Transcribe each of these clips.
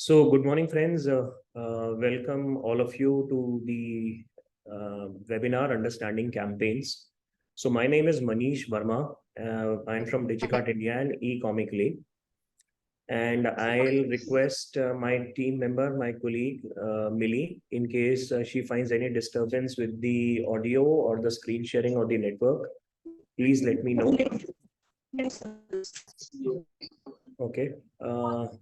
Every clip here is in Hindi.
So, good morning, friends. Welcome all of you to the webinar Understanding Campaigns. So, my name is Manish Verma. I'm from Digicart India and eComically. And I'll request my team member, my colleague, Millie, in case she finds any disturbance with the audio or the screen sharing or the network, please let me know. Okay.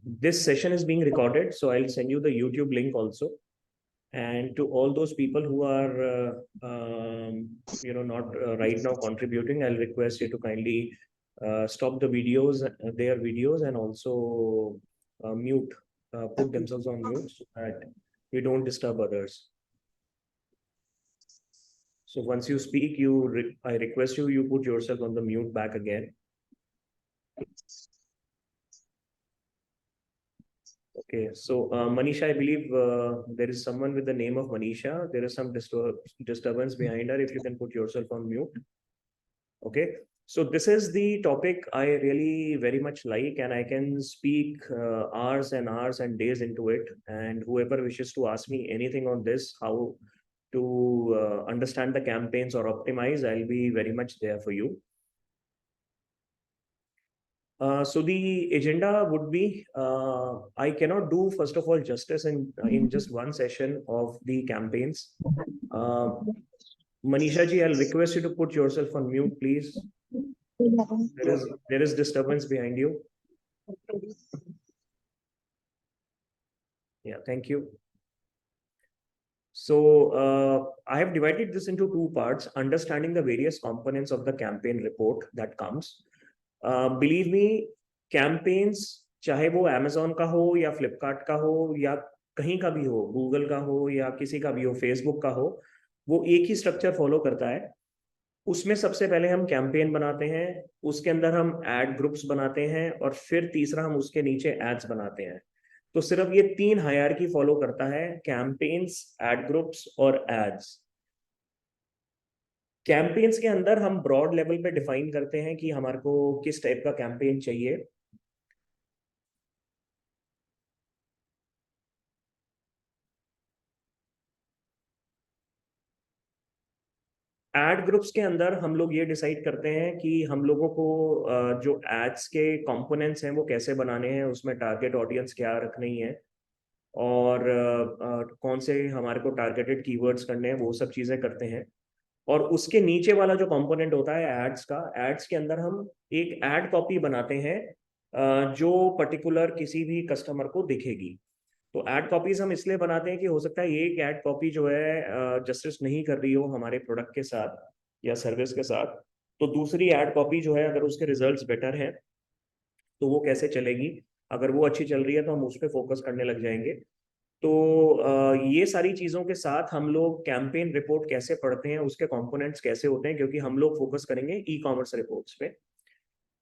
This session is being recorded, so I'll send you the YouTube link also. And to all those people who are, not right now contributing, I'll request you to kindly stop the videos, their videos, and also mute, put themselves on mute so that we don't disturb others. So once you speak, I request you put yourself on the mute back again. Okay, so Manisha, I believe there is someone with the name of Manisha. There is some disturbance behind her. If you can put yourself on mute. Okay, so this is the topic I really very much like, and I can speak hours and hours and days into it. And whoever wishes to ask me anything on this, how to understand the campaigns or optimize, I'll be very much there for you. So the agenda would be, I cannot do, first of all, justice in just one session of the campaigns. Manisha ji, I'll request you to put yourself on mute, please. There is disturbance behind you. Yeah, thank you. So I have divided this into two parts, understanding the various components of the campaign report that comes. Believe me, campaigns, चाहे वो Amazon का हो या Flipkart का हो या कहीं का भी हो, Google का हो या किसी का भी हो, Facebook का हो, वो एक ही स्ट्रक्चर फॉलो करता है। उसमें सबसे पहले हम कैंपेन बनाते हैं, उसके अंदर हम एड ग्रुप्स बनाते हैं और फिर तीसरा हम उसके नीचे एड्स बनाते हैं। तो सिर्फ ये तीन हायरार्की फॉलो करता है, कैंपेन्स, एड ग्रुप्स और एड्स। कैंपेन्स के अंदर हम ब्रॉड लेवल पे डिफाइन करते हैं कि हमारे को किस टाइप का कैंपेन चाहिए। एड ग्रुप्स के अंदर हम लोग ये डिसाइड करते हैं कि हम लोगों को जो एड्स के कंपोनेंट्स हैं वो कैसे बनाने हैं, उसमें टारगेट ऑडियंस क्या रखनी है और कौन से हमारे को टारगेटेड कीवर्ड्स करने हैं, वो सब चीज़ें करते हैं। और उसके नीचे वाला जो कंपोनेंट होता है एड्स का, एड्स के अंदर हम एक एड कॉपी बनाते हैं जो पर्टिकुलर किसी भी कस्टमर को दिखेगी। तो एड कॉपीज हम इसलिए बनाते हैं कि हो सकता है एक एड कॉपी जो है जस्टिस नहीं कर रही हो हमारे प्रोडक्ट के साथ या सर्विस के साथ, तो दूसरी एड कॉपी जो है अगर उसके रिजल्ट्स बेटर हैं तो वो कैसे चलेगी। अगर वो अच्छी चल रही है तो हम उस पर फोकस करने लग जाएंगे। तो ये सारी चीज़ों के साथ हम लोग कैंपेन रिपोर्ट कैसे पढ़ते हैं, उसके कंपोनेंट्स कैसे होते हैं, क्योंकि हम लोग फोकस करेंगे ई कॉमर्स रिपोर्ट्स पे।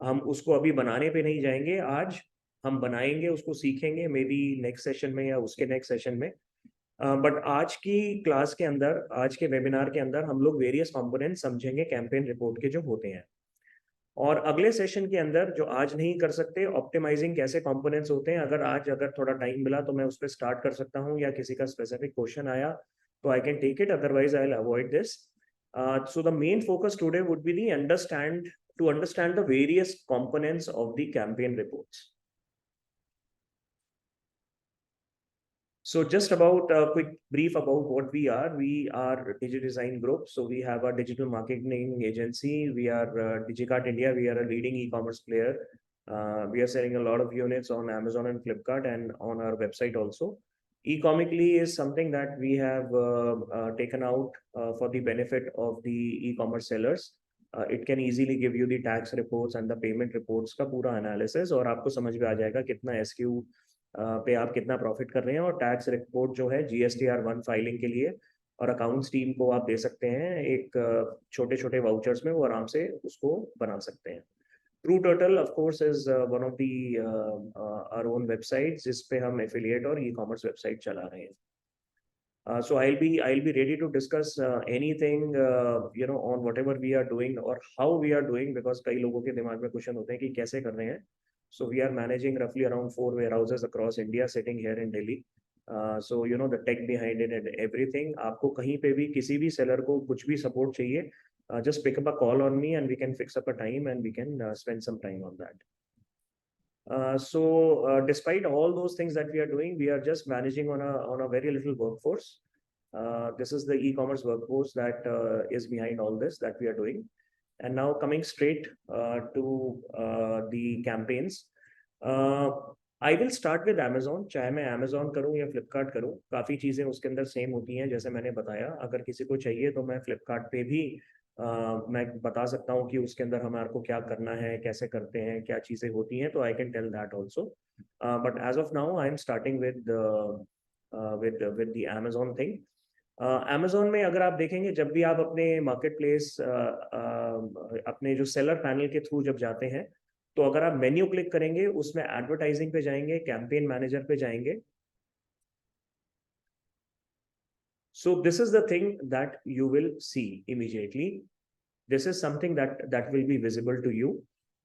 हम उसको अभी बनाने पे नहीं जाएंगे आज, हम बनाएंगे, उसको सीखेंगे मे बी नेक्स्ट सेशन में या उसके नेक्स्ट सेशन में। बट आज की क्लास के अंदर, आज के वेबिनार के अंदर हम लोग वेरियस कंपोनेंट समझेंगे कैंपेन रिपोर्ट के जो होते हैं। और अगले सेशन के अंदर जो आज नहीं कर सकते, ऑप्टिमाइजिंग कैसे कंपोनेंट्स होते हैं, अगर थोड़ा टाइम मिला तो मैं उस पर स्टार्ट कर सकता हूँ, या किसी का स्पेसिफिक क्वेश्चन आया तो I can take it, otherwise I will avoid this. So the main focus today would be the understand the various components of the campaign reports. So just about a quick brief about what we are. We are DigiDesign Group. So we have a digital marketing agency. We are Digicart India. We are a leading e-commerce player. We are selling a lot of units on Amazon and Flipkart and on our website also. E-comically is something that we have taken out for the benefit of the e-commerce sellers. It can easily give you the tax reports and the payment reports का पूरा analysis, और आपको समझ में आ जाएगा कितना SQ पे आप कितना प्रॉफिट कर रहे हैं। और टैक्स रिपोर्ट जो है GSTR 1 फाइलिंग के लिए, और अकाउंट्स टीम को आप दे सकते हैं एक छोटे छोटे वाउचर्स में, वो आराम से उसको बना सकते हैं। True turtle of course is one of the our own website, जिस पे हम एफिलिएट और ई कॉमर्स वेबसाइट चला रहे हैं। So I'll be ready to discuss anything on whatever we are doing or how we are doing, because कई लोगों के दिमाग में क्वेश्चन होते हैं कि कैसे कर रहे हैं। So we are managing roughly around 4 warehouses across India, sitting here in Delhi. So you know the tech behind it and everything. आपको कहीं पे भी किसी भी seller को कुछ भी support चाहिए, just pick up a call on me and we can fix up a time and we can spend some time on that. So despite all those things that we are doing, we are just managing on a very little workforce. This is the e-commerce workforce that is behind all this that we are doing. And now coming straight to the campaigns. I will start with Amazon. चाहे मैं Amazon करूँ या Flipkart करूँ, काफ़ी चीज़ें उसके अंदर सेम होती हैं जैसे मैंने बताया. अगर किसी को चाहिए तो मैं Flipkart पे भी मैं बता सकता हूँ कि उसके अंदर हमारे को क्या करना है, कैसे करते हैं, क्या चीज़ें होती हैं, तो I can tell that also. But as of now I am starting with the Amazon thing. Amazon में अगर आप देखेंगे, जब भी आप अपने मार्केट प्लेस अपने जो सेलर पैनल के थ्रू जब जाते हैं, तो अगर आप मेन्यू क्लिक करेंगे, उसमें एडवर्टाइजिंग पे जाएंगे, कैंपेन मैनेजर पे जाएंगे. So this is the thing that you will see immediately. This is something that will be visible to you.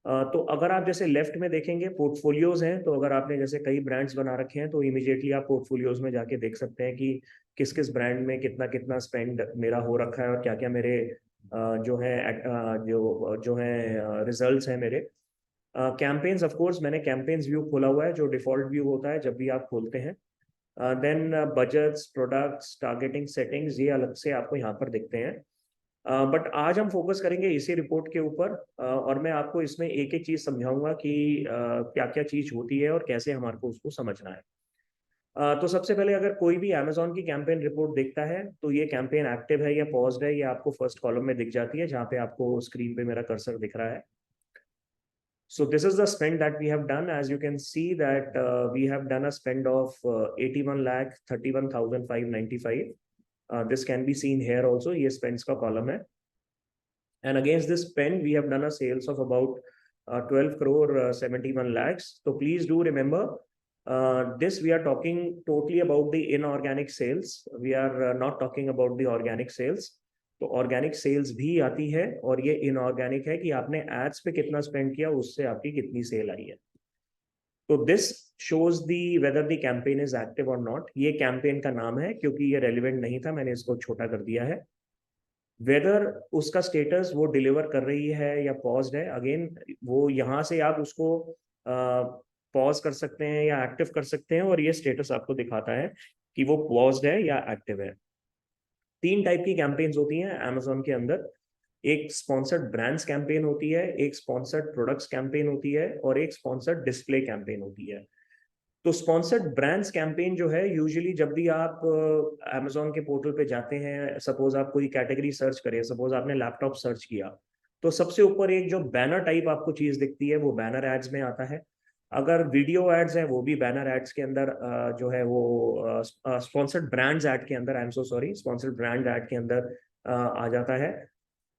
तो अगर आप जैसे लेफ्ट में देखेंगे पोर्टफोलियोज हैं, तो अगर आपने जैसे कई ब्रांड्स बना रखे हैं तो इमीडिएटली आप पोर्टफोलियोज में जाके देख सकते हैं कि किस किस ब्रांड में कितना कितना स्पेंड मेरा हो रखा है और क्या क्या मेरे जो है जो है रिजल्ट्स हैं मेरे. कैंपेन्स, ऑफ कोर्स मैंने कैंपेन्स व्यू खोला हुआ है जो डिफॉल्ट व्यू होता है जब भी आप खोलते हैं. Then budgets, products, targeting, settings, ये अलग से आपको यहाँ पर दिखते हैं. बट आज हम फोकस करेंगे इसी रिपोर्ट के ऊपर, और मैं आपको इसमें एक एक चीज समझाऊंगा कि क्या क्या चीज होती है और कैसे हमारे को उसको समझना है. तो सबसे पहले अगर कोई भी Amazon की कैंपेन रिपोर्ट देखता है तो ये कैंपेन एक्टिव है या पॉज्ड है, ये आपको फर्स्ट कॉलम में दिख जाती है जहाँ पे आपको स्क्रीन पे मेरा कर्सर दिख रहा है. So this is the spend that we have done. As you can see that we have done a spend of 81 lakh 31,595. This can be seen here also. ये spends का column है. And against this spend, we have done a sales of about 12 crore 71 lakhs. So please do remember, this we are talking totally about the inorganic sales. We are not talking about the organic sales. तो ऑर्गेनिक सेल्स भी आती है और ये इनऑर्गेनिक है कि आपने एड्स पे कितना स्पेंड किया, उससे आपकी कितनी सेल आई है. तो this shows the whether the campaign is active और नॉट. ये कैंपेन का नाम है, क्योंकि ये रेलिवेंट नहीं था मैंने इसको छोटा कर दिया है. वेदर उसका स्टेटस वो डिलीवर कर रही है या पॉज्ड है, अगेन वो यहाँ से आप उसको पॉज कर सकते हैं या एक्टिव कर सकते हैं और ये स्टेटस आपको दिखाता है कि वो पॉज्ड है या एक्टिव है. 3 टाइप की कैंपेन्स होती हैं Amazon के अंदर. एक स्पॉन्सर्ड ब्रांड्स कैंपेन होती है, एक स्पॉन्सर्ड प्रोडक्ट्स कैंपेन होती है और एक स्पॉन्सर्ड डिस्प्ले कैंपेन होती है. तो स्पॉन्सर्ड ब्रांड्स कैंपेन जो है, यूजुअली जब भी आप Amazon के पोर्टल पे जाते हैं, सपोज आप कोई कैटेगरी सर्च करें, सपोज आपने लैपटॉप सर्च किया, तो सबसे ऊपर एक जो बैनर टाइप आपको चीज दिखती है वो बैनर एड्स में आता है. अगर वीडियो एड्स हैं वो भी बैनर एड्स के अंदर जो है वो स्पॉन्सर्ड ब्रांड्स एड के अंदर, I am so sorry, sponsored brand ad के अंदर आ जाता है.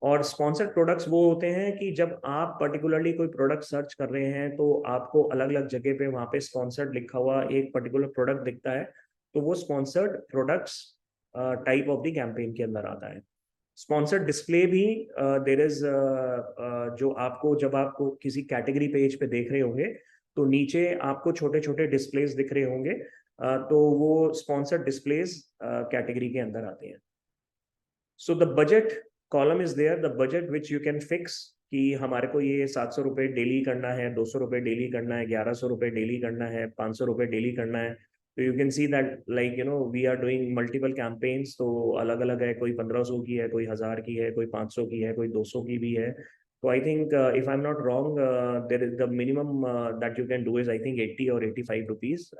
और स्पॉन्सर्ड प्रोडक्ट्स वो होते हैं कि जब आप पर्टिकुलरली कोई प्रोडक्ट सर्च कर रहे हैं तो आपको अलग अलग जगह पे वहाँ पे स्पॉन्सर्ड लिखा हुआ एक पर्टिकुलर प्रोडक्ट दिखता है, तो वो sponsored products type of the campaign के अंदर आता है. स्पॉन्सर्ड डिस्प्ले भी देर इज जो आपको जब आपको किसी कैटेगरी पेज पे देख रहे होंगे तो नीचे आपको छोटे छोटे डिस्प्लेस दिख रहे होंगे, तो वो स्पॉन्सर्ड डिस्प्लेस कैटेगरी के अंदर आते हैं. So the budget column is there, the budget which you can fix कि हमारे को ये 700 रुपये डेली करना है, 200 रुपये डेली करना है, 1100 रुपये डेली करना है, 500 रुपये डेली करना है. तो you can see that like you know we are doing multiple campaigns. तो अलग अलग है, कोई 1500 की है, कोई 1000 की है, कोई 500 की है, कोई 200 की भी है. तो I think if I am not wrong, there is the minimum that you can do is I think 80 और 85 रुपीज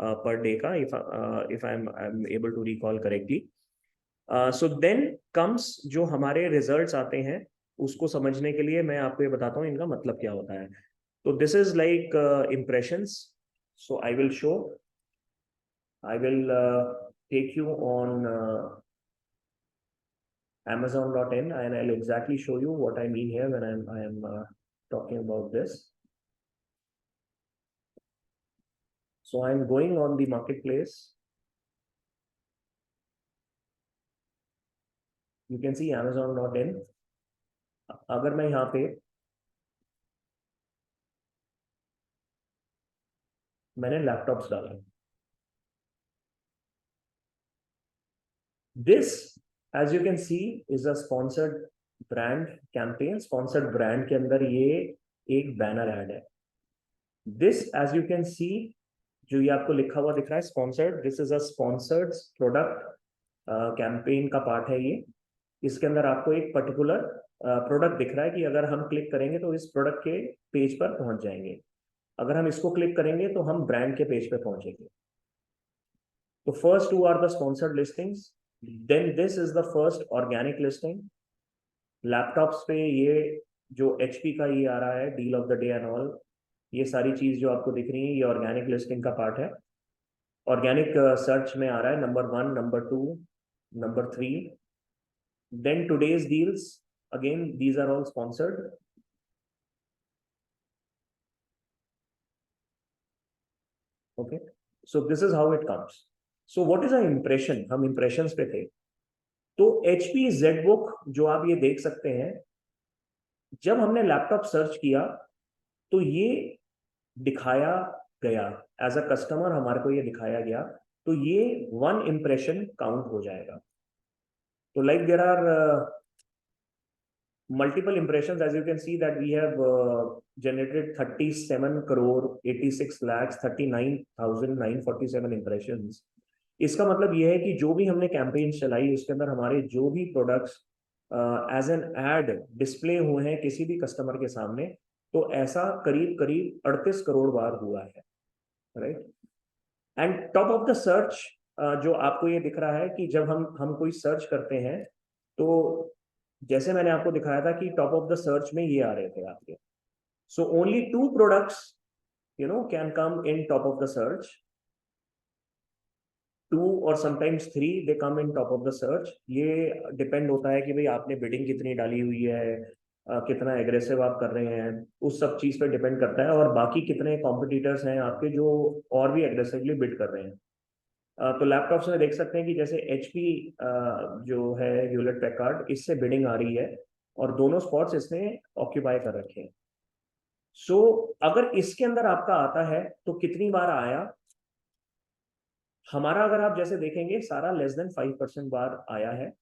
पर डे का, if I am able to recall correctly. So then comes जो हमारे रिजल्ट्स आते हैं, उसको समझने के लिए मैं आपको ये बताता हूँ इनका मतलब क्या होता है. तो this is like impressions. So I will show, I will take you on Amazon.in and I'll exactly show you what I mean here when I am talking about this. So I'm going on the marketplace. You can see Amazon.in. अगर मैं यहाँ पे मैंने लैपटॉप्स डाला। This as you can see is a sponsored brand campaign. Sponsored brand के अंदर ये एक बैनर ऐड है। This as you can see, जो ये आपको लिखा हुआ दिख रहा है sponsored, this is a sponsored product campaign का पार्ट है ये। इसके अंदर आपको एक पर्टिकुलर प्रोडक्ट दिख रहा है कि अगर हम क्लिक करेंगे तो इस प्रोडक्ट के पेज पर पहुंच जाएंगे, अगर हम इसको क्लिक करेंगे तो हम ब्रांड के पेज पे पहुंचेंगे। तो first two are the sponsored listings, then this is the first organic listing. Laptops पे ये जो एचपी का ये आ रहा है deal of the day and all, ये सारी चीज जो आपको दिख रही है ये ऑर्गेनिक लिस्टिंग का पार्ट है। ऑर्गेनिक सर्च में आ रहा है number 1, number 2, number 3। Then today's deals, again these are all sponsored. Okay, so this is how it comes. So what is a impression, हम इंप्रेशंस पे थे। तो HP ZBook जो आप ये देख सकते हैं, जब हमने लैपटॉप सर्च किया तो ये दिखाया गया एज अ कस्टमर, हमारे को ये दिखाया गया, तो ये 1 इंप्रेशन काउंट हो जाएगा। तो like there are multiple impressions, as you can see that we have generated 37 crore 86 lakhs 39,947 impressions। इसका मतलब यह है कि जो भी हमने कैंपेन चलाई उसके अंदर हमारे जो भी products as an ad display हुए हैं किसी भी कस्टमर के सामने, तो ऐसा करीब करीब 38 करोड़ बार हुआ है, right. And top of the search जो आपको ये दिख रहा है कि जब हम कोई सर्च करते हैं तो जैसे मैंने आपको दिखाया था कि टॉप ऑफ द सर्च में ये आ रहे थे आपके। So only 2 products can come in top of the search, 2 और sometimes 3 they come in top of the search. ये डिपेंड होता है कि भाई आपने बिडिंग कितनी डाली हुई है, कितना एग्रेसिव आप कर रहे हैं, उस सब चीज पे डिपेंड करता है, और बाकी कितने कॉम्पिटिटर्स हैं आपके जो और भी एग्रेसिवली बिड कर रहे हैं। तो लैपटॉप्स में देख सकते हैं कि जैसे HP जो है ह्यूलेट पैकार्ड, इससे बिडिंग आ रही है और दोनों स्पॉट्स इसने ऑक्यूपाई कर रखे हैं। सो अगर इसके अंदर आपका आता है तो कितनी बार आया हमारा, अगर आप जैसे देखेंगे सारा लेस देन 5% बार आया है।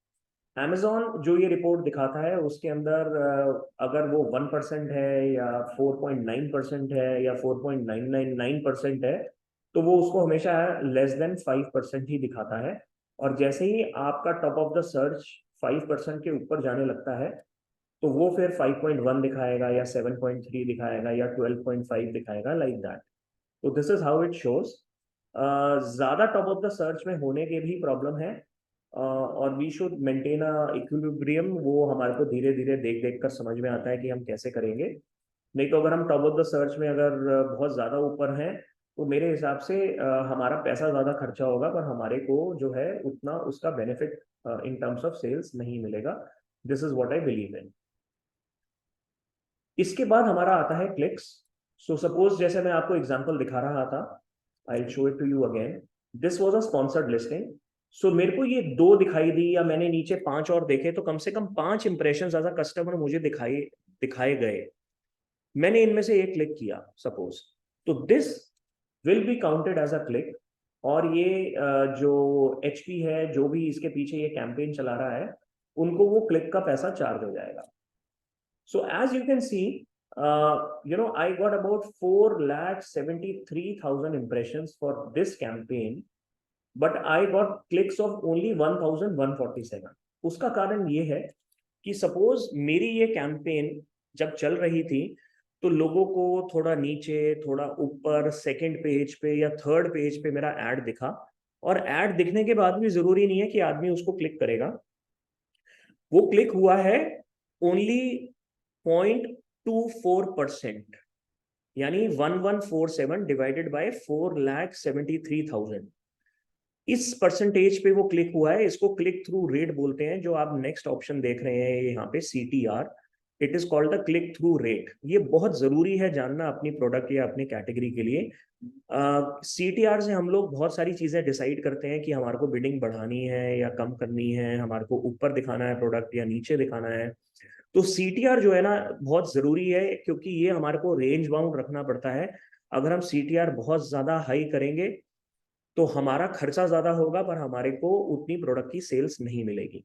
Amazon जो ये रिपोर्ट दिखाता है उसके अंदर अगर वो 1% है या 4.9% है या 4.999% है, तो वो उसको हमेशा लेस देन 5% ही दिखाता है। और जैसे ही आपका टॉप ऑफ द सर्च 5% के ऊपर जाने लगता है तो वो फिर 5.1 दिखाएगा या 7.3 दिखाएगा या 12.5 दिखाएगा, लाइक दैट। तो this is how it shows. ज्यादा टॉप ऑफ द सर्च में होने के भी प्रॉब्लम है, और we should maintain a equilibrium. वो हमारे को धीरे धीरे देख देख कर समझ में आता है कि हम कैसे करेंगे। नहीं तो अगर हम टॉप ऑफ द सर्च में अगर बहुत ज्यादा ऊपर हैं तो मेरे हिसाब से हमारा पैसा ज्यादा खर्चा होगा पर हमारे को जो है उतना उसका benefit in terms of sales नहीं मिलेगा। This is what I believe in. इसके बाद हमारा आता है क्लिक्स। सो सपोज जैसे मैं आपको एग्जांपल दिखा रहा था, I show it to you again. This was a sponsored listing. So मेरे को ये 2 दिखाई दी या मैंने नीचे 5 और देखे, तो कम से कम 5 इंप्रेशन एज अ कस्टमर मुझे दिखाए गए। मैंने इनमें से एक क्लिक किया सपोज, तो this will be counted as a click. और ये जो HP है जो भी इसके पीछे ये कैंपेन चला रहा है उनको वो क्लिक का पैसा चार्ज हो जाएगा। So as you can see, I got about 4,73,000 impressions for this campaign, but I got clicks of only 1,147। उसका कारण ये है कि सपोज मेरी ये कैंपेन जब चल रही थी तो लोगों को थोड़ा नीचे थोड़ा ऊपर सेकंड पेज पे या थर्ड पेज पे मेरा ऐड दिखा, और ऐड दिखने के बाद भी जरूरी नहीं है कि आदमी उसको क्लिक करेगा। वो क्लिक हुआ है ओनली 0.24%, यानी 1147 डिवाइडेड बाय 4,73,000। इस परसेंटेज पे वो क्लिक हुआ है। इसको क्लिक थ्रू रेट बोलते हैं। जो आप नेक्स्ट ऑप्शन देख रहे हैं यहाँ पे CTR, it is called the click through rate. ये बहुत जरूरी है जानना अपनी प्रोडक्ट या अपनी कैटेगरी के लिए। CTR से हम लोग बहुत सारी चीजें डिसाइड करते हैं कि हमारे को बिडिंग बढ़ानी है या कम करनी है, हमारे को ऊपर दिखाना है प्रोडक्ट या नीचे दिखाना है। तो सीटीआर जो है ना बहुत जरूरी है, क्योंकि ये हमारे को रेंज बाउंड रखना पड़ता है। अगर हम सीटीआर बहुत ज्यादा हाई करेंगे तो हमारा खर्चा ज्यादा होगा, पर हमारे को उतनी प्रोडक्ट की सेल्स नहीं मिलेगी।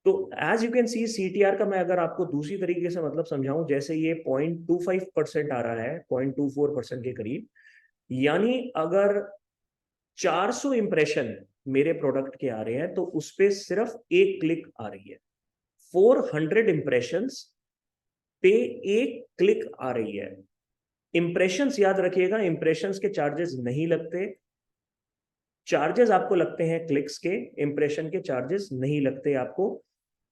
तो as you can see CTR का मैं अगर आपको दूसरी तरीके से मतलब समझाऊं, जैसे ये 0.25% आ रहा है, 0.24% के करीब, यानी अगर 400 इंप्रेशन मेरे प्रोडक्ट के आ रहे हैं तो उस पे सिर्फ एक क्लिक आ रही है। 400 इंप्रेशंस पे एक क्लिक आ रही है। इंप्रेशंस याद रखिएगा, इंप्रेशंस के चार्जेस नहीं लगते, चार्जेस आपको लगते हैं क्लिक्स के, इंप्रेशन के चार्जेस नहीं लगते आपको।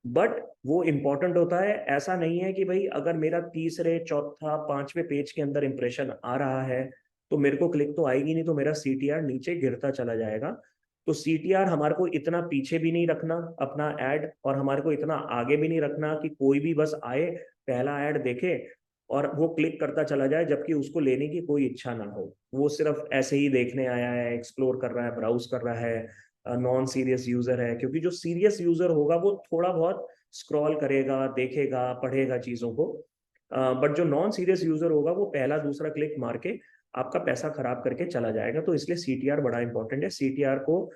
बट वो इंपॉर्टेंट होता है। ऐसा नहीं है कि भाई अगर मेरा तीसरे चौथा पांचवें पेज के अंदर इंप्रेशन आ रहा है तो मेरे को क्लिक तो आएगी नहीं, तो मेरा सीटीआर नीचे गिरता चला जाएगा। तो सीटीआर हमारे को इतना पीछे भी नहीं रखना अपना ऐड, और हमारे को इतना आगे भी नहीं रखना कि कोई भी बस आए, पहला ऐड देखे और वो क्लिक करता चला जाए, जबकि उसको लेने की कोई इच्छा ना हो। वो सिर्फ ऐसे ही देखने आया है, एक्सप्लोर कर रहा है, ब्राउज कर रहा है, नॉन सीरियस यूजर है। क्योंकि जो सीरियस यूजर होगा वो थोड़ा बहुत स्क्रॉल करेगा, देखेगा, पढ़ेगा चीजों को। बट जो नॉन सीरियस यूजर होगा वो पहला दूसरा क्लिक मार के आपका पैसा खराब करके चला जाएगा। तो इसलिए सीटीआर बड़ा इंपॉर्टेंट है। सीटीआर को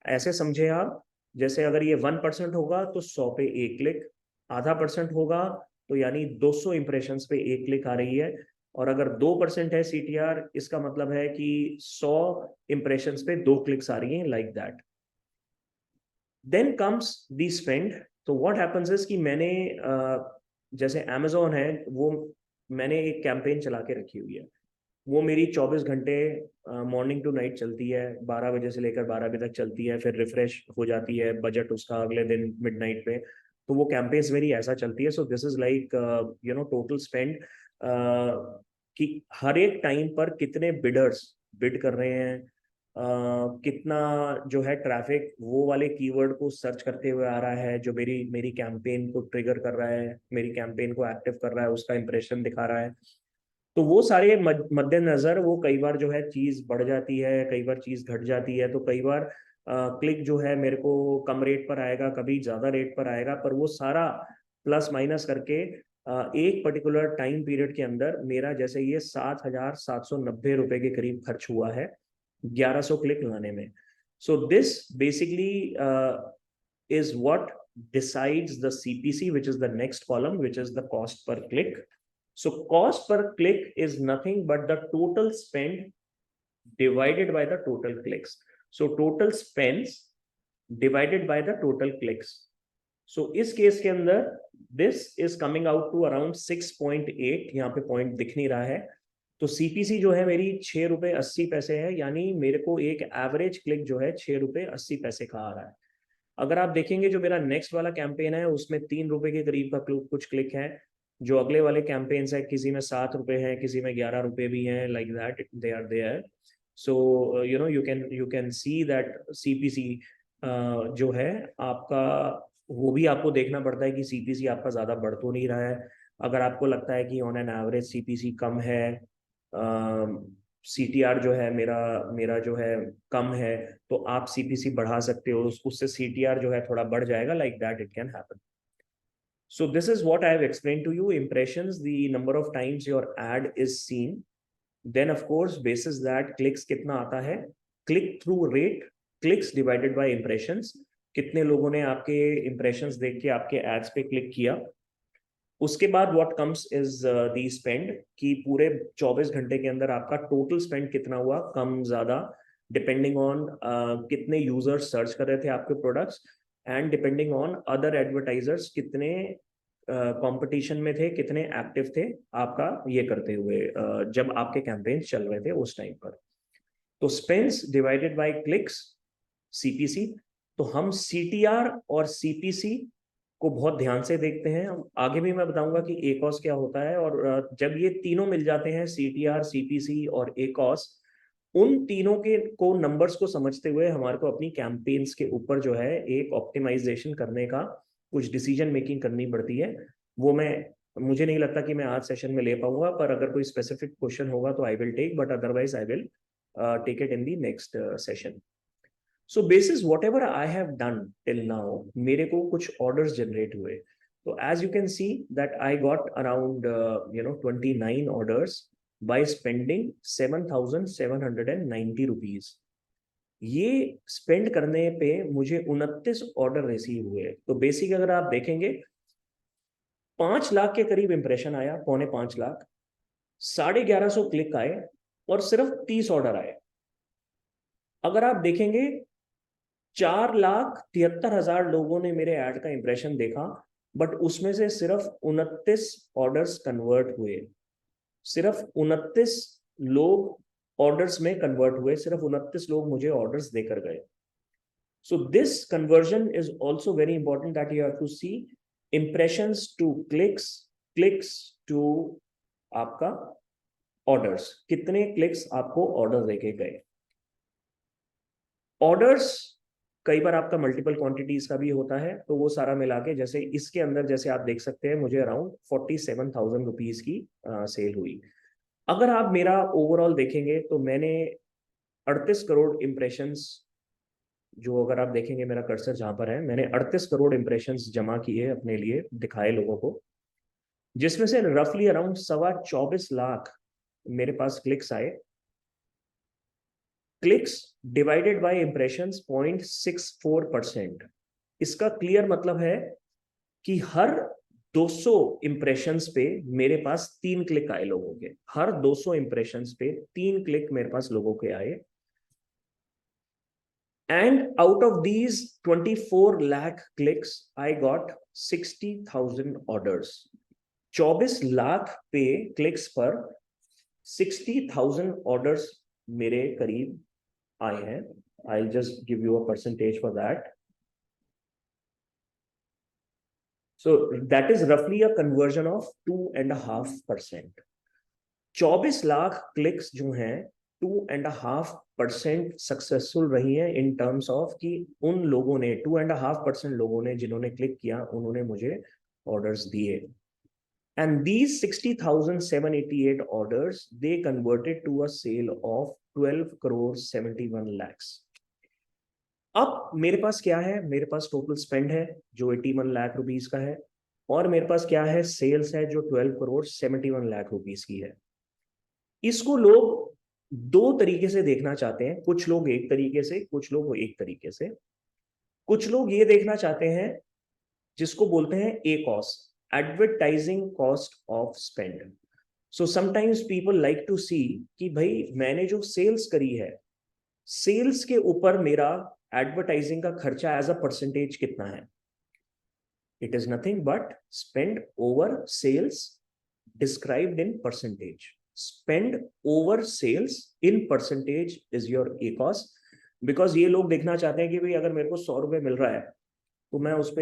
ऐसे समझे आप, जैसे अगर ये 1% होगा तो 100 पे एक क्लिक, आधा परसेंट होगा तो यानी 200 इंप्रेशन पे एक क्लिक आ रही है, और अगर 2% है सीटीआर, इसका मतलब है कि 100 इंप्रेशन पे दो क्लिक्स आ रही हैं, like that. Then comes the spend. तो व्हाट हैपेंस इज कि मैंने जैसे अमेजोन है, वो मैंने एक कैंपेन चला के रखी हुई है। वो मेरी 24 घंटे मॉर्निंग टू नाइट चलती है, 12 बजे से लेकर 12 बजे तक चलती है, फिर रिफ्रेश हो जाती है बजट उसका अगले दिन मिडनाइट पे। तो वो कैंपेन्स मेरी ऐसा चलती है। सो this is like total spend, कि हर एक टाइम पर कितने बिडर्स बिड कर रहे हैं, कितना जो है ट्रैफिक वो वाले कीवर्ड को सर्च करते हुए आ रहा है, जो मेरी मेरी कैंपेन को ट्रिगर कर रहा है, मेरी कैंपेन को एक्टिव कर रहा है, उसका इंप्रेशन दिखा रहा है। तो वो सारे मद्देनजर वो कई बार जो है चीज बढ़ जाती है, कई बार चीज घट जाती है। तो कई बार क्लिक जो है मेरे को कम रेट पर आएगा, कभी ज्यादा रेट पर आएगा, पर वो सारा प्लस माइनस करके एक पर्टिकुलर टाइम पीरियड के अंदर मेरा जैसे ये 7,790 रुपए के करीब खर्च हुआ है 1100 क्लिक लाने में। So this basically is what decides the CPC, which is the next column, which is the cost per click. So cost per click is nothing but the total spend divided by the total clicks. So total spends divided by the total clicks. So इस केस के अंदर this is coming out to around 6.8, यहाँ पे पॉइंट दिख नहीं रहा है। तो सीपीसी जो है मेरी 6 रुपए 80 पैसे है, यानी मेरे को एक एवरेज क्लिक जो है 6 रुपए 80 पैसे का आ रहा है। अगर आप देखेंगे जो मेरा नेक्स्ट वाला कैंपेन है उसमें 3 रुपए के करीब का कुछ क्लिक है। जो अगले वाले कैंपेन्स है किसी में 7 रुपए हैं, किसी में 11 रुपए भी हैं, like that they are there. So you can see that CPC जो है आपका, वो भी आपको देखना पड़ता है कि सीपीसी आपका ज्यादा बढ़ तो नहीं रहा है। अगर आपको लगता है कि ऑन एन एवरेज सीपीसी कम है, सीटीआर जो है मेरा मेरा जो है कम है, तो आप सीपीसी बढ़ा सकते हो, उससे सीटीआर जो है थोड़ा बढ़ जाएगा, like that it can happen. So this is what I have explained to you. Impressions, the number of times your ad is seen. Then of course basis that clicks कितना आता है, click through rate, clicks divided by impressions, कितने लोगों ने आपके impressions देख के आपके ads पे click किया। उसके बाद what comes is the spend, कि पूरे 24 घंटे के अंदर आपका टोटल स्पेंड कितना हुआ, कम ज्यादा, डिपेंडिंग ऑन कितने यूजर्स सर्च कर रहे थे आपके products, and depending on other advertisers कितने कंपटीशन में थे, कितने एक्टिव थे आपका ये करते हुए, जब आपके कैंपेन चल रहे थे उस टाइम पर। तो spends divided by clicks, CPC. तो हम सीटीआर और सीपीसी को बहुत ध्यान से देखते हैं। आगे भी मैं बताऊंगा कि एकॉस क्या होता है, और जब ये तीनों मिल जाते हैं, सीटीआर, सीपीसी और एकॉस, उन तीनों के को नंबर्स को समझते हुए हमारे को अपनी कैंपेन्स के ऊपर जो है एक ऑप्टिमाइजेशन करने का कुछ डिसीजन मेकिंग करनी पड़ती है। वो मैं मुझे नहीं लगता कि मैं आज सेशन में ले पाऊंगा, पर अगर कोई स्पेसिफिक क्वेश्चन होगा तो I will take, but otherwise I will take it in the next session. So basis whatever I have done till now, मेरे को कुछ ऑर्डर्स जनरेट हुए। तो as you can see that I got around 29 orders by spending 7,790 rupees. ये स्पेंड करने पे मुझे 29 ऑर्डर रिसीव हुए। तो बेसिक अगर आप देखेंगे 5 लाख के करीब इंप्रेशन आया, 4.25 लाख, 1150 क्लिक आए और सिर्फ 30 ऑर्डर आए। अगर आप देखेंगे 4,73,000 लोगों ने मेरे ऐड का इंप्रेशन देखा, बट उसमें से सिर्फ 29 ऑर्डर्स कन्वर्ट हुए। सिर्फ 29 लोग ऑर्डर्स में कन्वर्ट हुए, सिर्फ 29 लोग मुझे ऑर्डर्स देकर गए। So this conversion is also very important that you have to see impressions to clicks, clicks to आपका ऑर्डर्स, कितने क्लिक्स आपको ऑर्डर देके गए। ऑर्डर्स कई बार आपका मल्टीपल क्वांटिटीज का भी होता है, तो वो सारा मिला के जैसे इसके अंदर जैसे आप देख सकते हैं मुझे अराउंड 47,000 रुपीज की सेल हुई। अगर आप मेरा ओवरऑल देखेंगे तो मैंने 38 करोड़ इंप्रेशंस, जो अगर आप देखेंगे मेरा कर्सर जहां पर है, मैंने 38 करोड़ इंप्रेशंस जमा किए अपने लिए, दिखाए लोगों को, जिसमें से रफली अराउंड 24.25 लाख मेरे पास क्लिक्स आए। Clicks divided by impressions 0.64%। इसका क्लियर मतलब है कि हर 200 इंप्रेशंस पे मेरे पास 3 क्लिक आए लोगों के, हर 200 इंप्रेशंस पे 3 क्लिक मेरे पास लोगों के आए। And out of these 24 lakh clicks I got 60,000 orders. 24 lakh पे क्लिक्स पर 60,000 ऑर्डर्स मेरे करीब आए हैं। I'll just give you a percentage for that. So that is roughly a conversion of 2.5%. 24 lakh clicks जो हैं 2.5% सक्सेसफुल रही है इन टर्म्स ऑफ कि उन लोगों ने 2.5% लोगों ने जिन्होंने क्लिक किया उन्होंने मुझे ऑर्डर्स दिए। And these 60,788 orders, they converted to a sale of 12 crore 71 lakhs. अब मेरे पास क्या है, मेरे पास टोटल स्पेंड है जो 81 लाख रुपीस का है, और मेरे पास क्या है, सेल्स है जो 12 करोड़ 71 लाख रुपीस की है। इसको लोग दो तरीके से देखना चाहते हैं, कुछ लोग एक तरीके से, कुछ लोग एक तरीके से। कुछ लोग ये देखना चाहते हैं जिसको बोलते हैं ACOS, advertising cost of spend. So sometimes people like to see कि भाई मैंने जो सेल्स करी है, सेल्स के ऊपर मेरा एडवर्टाइजिंग का खर्चा एज अ परसेंटेज कितना है। It is nothing but spend over sales described in percentage. Spend over sales in percentage is your ACOS। Because ये लोग देखना चाहते हैं कि भाई अगर मेरे को 100 रुपए मिल रहा है तो मैं उस पर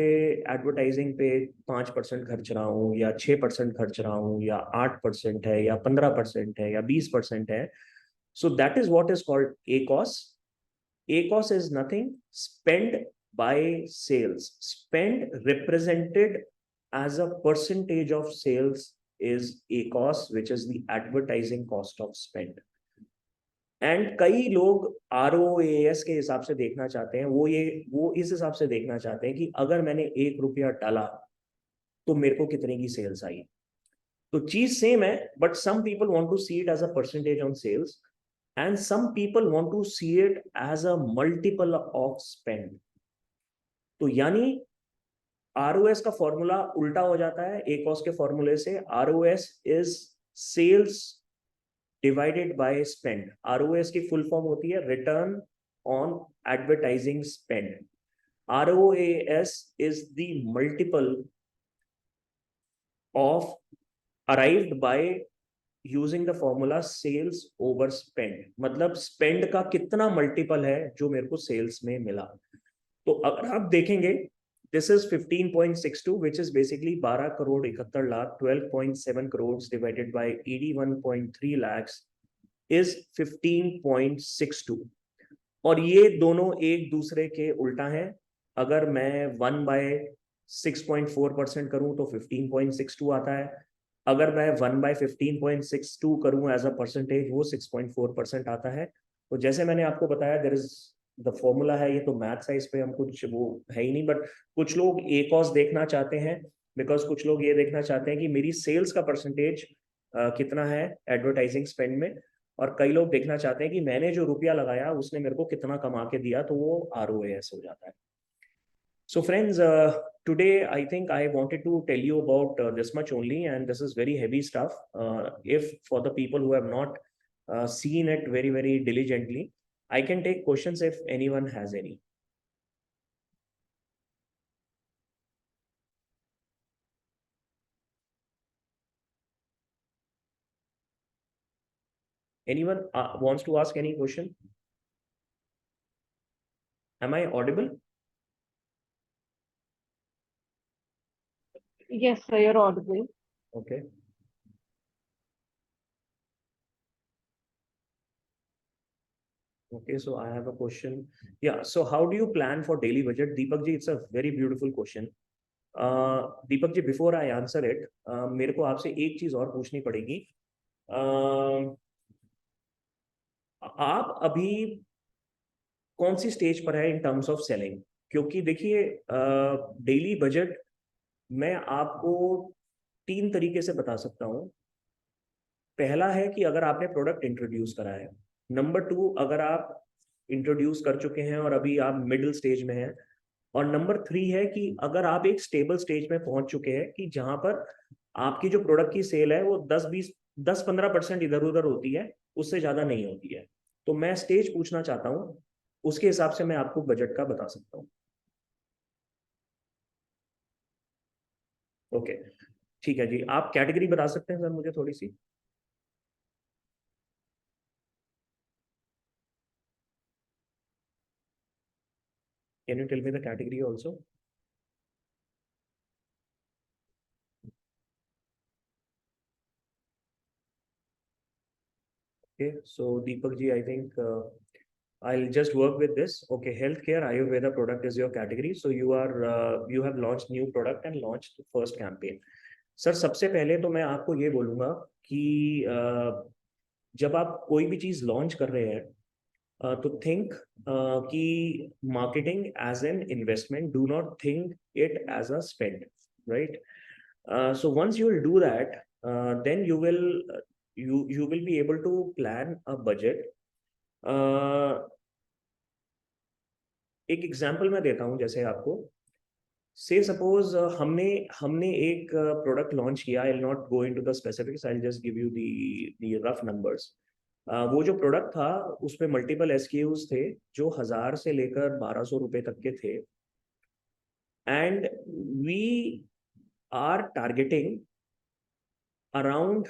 एडवर्टाइजिंग पे 5% खर्च रहा हूँ या 6% खर्च रहा हूँ या 8% है या 15% है या 20% है। So that is what is called ACOS। ACOS is nothing, spend by sales. Spend represented as a percentage of sales is ACOS, which is the advertising cost of spend. And कई लोग ROAS के हिसाब से देखना चाहते हैं, वो इस हिसाब से देखना चाहते हैं कि अगर मैंने 1 रुपया डाला तो मेरे को कितने की सेल्स आई। तो चीज सेम है, but some people want to see it as a percentage on sales and some people want to see it as a multiple of spend. तो यानी ROS का फॉर्मूला उल्टा हो जाता है ACOS के फॉर्मूले से। ROS is sales divided by spend. ROS की फुल फॉर्म होती है return on advertising spend. ROAS is the multiple of arrived by using the formula sales over spend. मतलब स्पेंड का कितना मल्टीपल है जो मेरे को सेल्स में मिला। तो अगर आप देखेंगे this is 15.62 which is basically 12 crore 71 lakh, 12.7 crores divided by 81.3 lakhs is 15.62। और ये दोनों एक दूसरे के उल्टा हैं। अगर मैं 1/6.4% करूं तो 15.62 आता है, अगर मैं 1/15.62 करूं एज अ परसेंटेज वो 6.4% आता है। तो जैसे मैंने आपको बताया देयर इज द फॉर्मूला है, ये तो मैथ्स है, इस पे हम कुछ वो है ही नहीं, बट कुछ लोग ACOS देखना चाहते हैं बिकॉज कुछ लोग ये देखना चाहते हैं कि मेरी सेल्स का परसेंटेज कितना है एडवर्टाइजिंग स्पेंड में, और कई लोग देखना चाहते हैं कि मैंने जो रुपया लगाया उसने मेरे को कितना कमा के दिया, तो वो ROAS हो जाता है. So friends, today I think I wanted to tell you about this much only, and this is very heavy stuff. If for the people who have not seen it very diligently, I can take questions if anyone has any. Anyone wants to ask any question? Am I audible? Yes, sir, you're audible. Okay. Okay, so I have a question. Yeah, so how do you plan for daily budget? Deepak ji, it's a very beautiful question. Deepak ji, before I answer it, मेरे को आपसे एक चीज और पूछनी पड़ेगी. आप अभी कौन सी स्टेज पर है इन टर्म्स ऑफ सेलिंग? क्योंकि देखिए, डेली बजट मैं आपको 3 तरीके से बता सकता हूँ. पहला है कि अगर आपने प्रोडक्ट इंट्रोड्यूस करा है. नंबर 2, अगर आप इंट्रोड्यूस कर चुके हैं और अभी आप मिडिल स्टेज में हैं. और नंबर 3 है कि अगर आप एक स्टेबल स्टेज में पहुंच चुके हैं कि जहां पर आपकी जो प्रोडक्ट की सेल है वो 10-15% इधर उधर होती है, उससे ज्यादा नहीं होती है. तो मैं स्टेज पूछना चाहता हूँ, उसके हिसाब से मैं आपको बजट का बता सकता हूँ. ओके, ठीक है जी. आप कैटेगरी बता सकते हैं सर मुझे थोड़ी सी? Can you tell me the category also? Okay, so Deepak ji, I think I'll just work with this. Okay, healthcare Ayurveda product is your category. So you have launched new product and launched the first campaign. Sir, सबसे पहले तो मैं आपको ये बोलूँगा कि जब आप कोई भी चीज़ लॉन्च कर रहे हैं, तो थिंक कि marketing as an investment, do not think it as a spend, right? So once you will do that, then you will be able to plan a budget. एक एग्जांपल मैं देता हूँ जैसे आपको. से सपोज हमने हमने एक प्रोडक्ट लॉन्च किया. I will not go into the specifics, I will just give you the rough numbers. वो जो प्रोडक्ट था उसमें मल्टीपल SKUs थे जो 1000 से लेकर 1200 रुपए तक के थे. And we are targeting around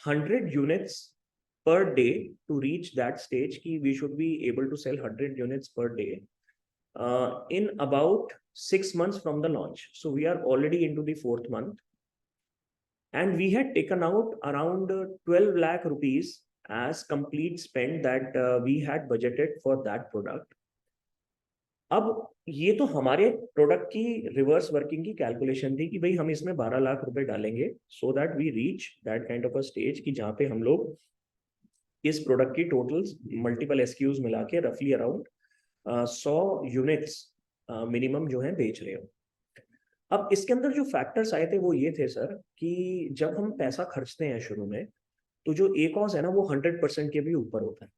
100 units per day to reach that stage ki we should be able to sell 100 units per day in about 6 months from the launch. So we are already into the 4th month, and we had taken out around 12 lakh rupees as complete spend that we had budgeted for that product. अब ये तो हमारे प्रोडक्ट की रिवर्स वर्किंग की कैलकुलेशन थी कि भाई हम इसमें 12 लाख रुपए डालेंगे so that we reach that kind of a stage कि जहाँ पे हम लोग इस प्रोडक्ट की टोटल मल्टीपल SKUs मिला के रफली अराउंड 100 यूनिट्स मिनिमम जो है बेच रहे हो. अब इसके अंदर जो फैक्टर्स आए थे वो ये थे सर कि जब हम पैसा खर्चते हैं शुरू में, तो जो ACOS है ना वो 100% के भी ऊपर होता है.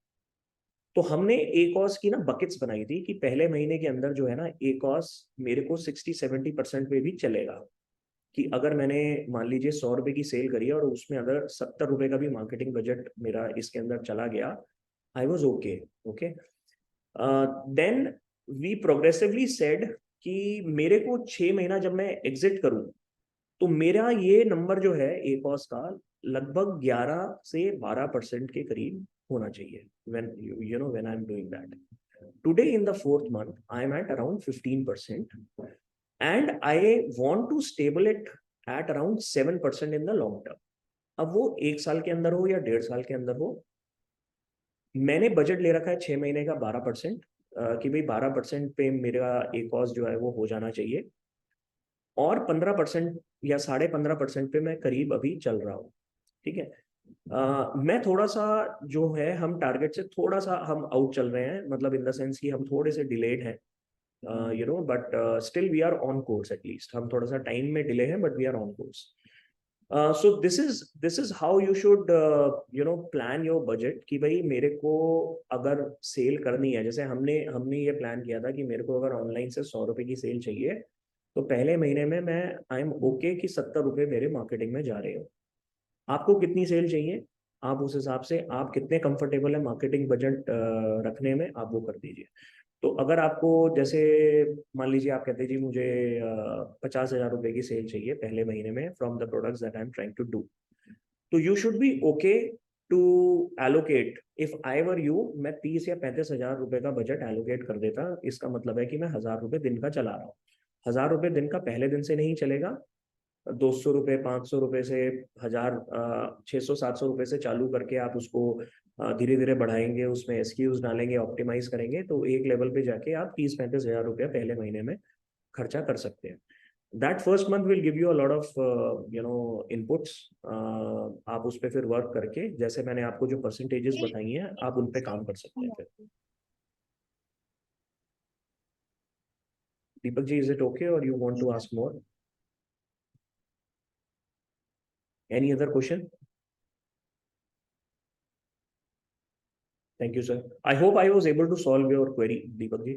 तो हमने ACOS की ना बकेट्स बनाई थी कि पहले महीने के अंदर जो है ना ACOS मेरे को 60-70% पे भी चलेगा. कि अगर मैंने मान लीजिए 100 रुपए की सेल करी है और उसमें अगर 70 रुपए का भी मार्केटिंग बजट मेरा इसके अंदर चला गया, I was okay. Okay, then we progressively said कि मेरे को 6 महीना जब मैं एग्जिट करूं तो मेरा ये नंबर जो है ACOS का लगभग 11 से 12% के करीब होना चाहिए. when when I'm doing that today in the 4th month I'm at around 15%, and I want to stable it at around 7% in the long term. अब वो 1 साल के अंदर हो या 1.5 साल के अंदर हो, मैंने बजट ले रखा है 6 महीने का 12%, कि भाई 12% पे मेरा ACOS जो है वो हो जाना चाहिए, और 15% या 15.5% पे मैं करीब अभी चल रहा हूँ. ठीक है. मैं थोड़ा सा जो है हम टारगेट से थोड़ा सा हम आउट चल रहे हैं, मतलब इन द सेंस कि हम थोड़े से डिलेड हैं. But still we are on course, at least हम थोड़ा सा टाइम में डिले हैं, but we are on course. So this is how you should plan your budget, कि भाई मेरे को अगर सेल करनी है, जैसे हमने हमने ये प्लान किया था कि मेरे को अगर ऑनलाइन से 100 रुपए की सेल चाहिए, तो पहले महीने में मैं आई एम ओके कि 70 रुपए मेरे मार्केटिंग में जा रहे हो. आपको कितनी सेल चाहिए, आप उस हिसाब से आप कितने कंफर्टेबल है मार्केटिंग बजट रखने में, आप वो कर दीजिए. तो अगर आपको जैसे मान लीजिए आप कहते हैं जी मुझे 50,000 रुपए की सेल चाहिए पहले महीने में from the products that I am trying to do, तो you should be okay to allocate. If I were you, मैं 30 या 35 हजार रुपए का बजट एलोकेट कर देता. इसका मतलब है कि मैं 1,000 रुपए दिन का चला रहा हूँ. 1,000 रुपए दिन का पहले दिन से नहीं चलेगा, 200 रुपये 500 रुपये से 1,000 600 700 रुपये से चालू करके आप उसको धीरे धीरे बढ़ाएंगे, उसमें एसक्यूज डालेंगे, ऑप्टिमाइज करेंगे, तो एक लेवल पे जाके आप 30 35 हजार रुपया पहले महीने में खर्चा कर सकते हैं. That first month will give you a lot of inputs. आप उस पर फिर वर्क करके, जैसे मैंने आपको जो परसेंटेजेस बताई हैं, आप उन पे काम कर सकते हैं फिर. Deepak ji, is it okay or you want to ask more? Any other question? Thank you, sir. I hope I was able to solve your query, Deepak ji.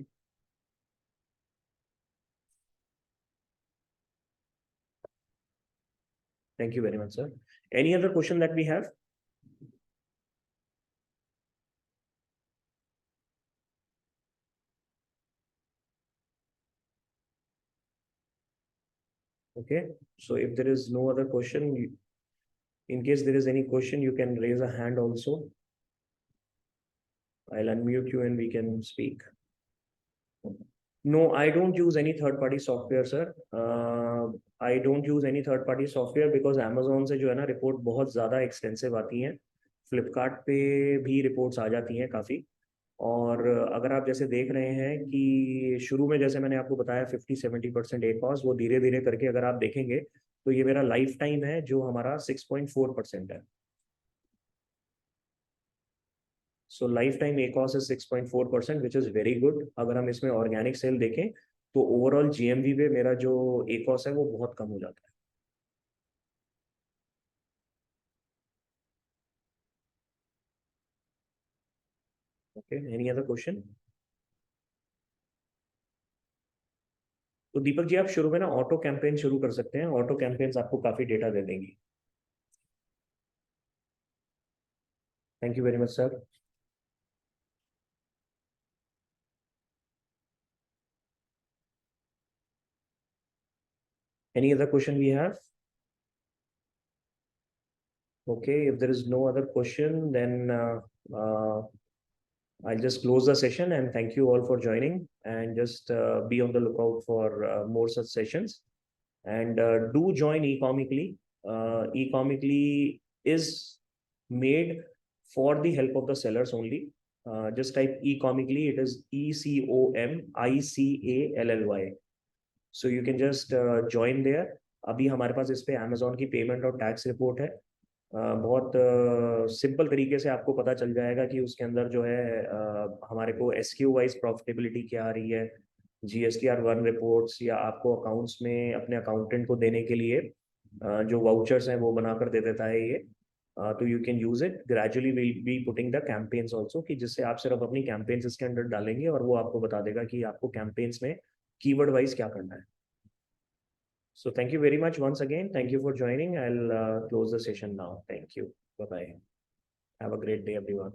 Thank you very much, sir. Any other question that we have? Okay. So if there is no other question, in case there is any question, you can raise a hand also. I'll unmute you and we can speak. No, I don't use any third-party software, sir. I don't use any third-party software because Amazon से जो है ना रिपोर्ट बहुत ज़्यादा एक्सटेंसिव आती हैं. फ्लिपकार्ट पे भी रिपोर्ट्स आ जाती हैं काफ़ी. और अगर आप जैसे देख रहे हैं कि शुरू में जैसे मैंने आपको बताया 50-70% ए कॉस्ट, वो धीरे धीरे करके अगर आप देखेंगे तो ये मेरा लाइफ टाइम है जो हमारा 6.4% है. So life time A cost is 6.4%, which is very good. अगर हम इसमें ऑर्गेनिक सेल देखें तो ओवरऑल जीएमवी पे मेरा जो ए कॉस्ट है वो बहुत कम हो जाता है. Okay, any other question? तो दीपक जी, आप शुरू में ना ऑटो कैंपेन शुरू कर सकते हैं. ऑटो कैंपेन्स आपको काफ़ी डेटा दे देंगी. Thank you very much, sir. Any other question we have? Okay, if there is no other question, then I'll just close the session and thank you all for joining, and just be on the lookout for more such sessions. And do join Ecomically. Ecomically is made for the help of the sellers only. Just type Ecomically, it is ECOMICALLY. So you can just join there. अभी हमारे पास इस पे Amazon की पेमेंट और टैक्स रिपोर्ट है. बहुत सिंपल तरीके से आपको पता चल जाएगा कि उसके अंदर जो है हमारे को एसक्यू वाइज प्रॉफिटेबिलिटी क्या आ रही है, GSTR1 रिपोर्ट्स, या आपको अकाउंट्स में अपने अकाउंटेंट को देने के लिए जो वाउचर्स हैं वो बनाकर दे देता है ये. तो you can use it. Gradually will be putting the campaigns also, कि जिससे आप सिर्फ अपनी कैंपेन्स इसके अंदर डालेंगे और वो आपको बता देगा कि आपको कैंपेन्स में कीवर्ड वाइज क्या करना है. So thank you very much once again. Thank you for joining. I'll close the session now. Thank you. Bye-bye. Have a great day, everyone.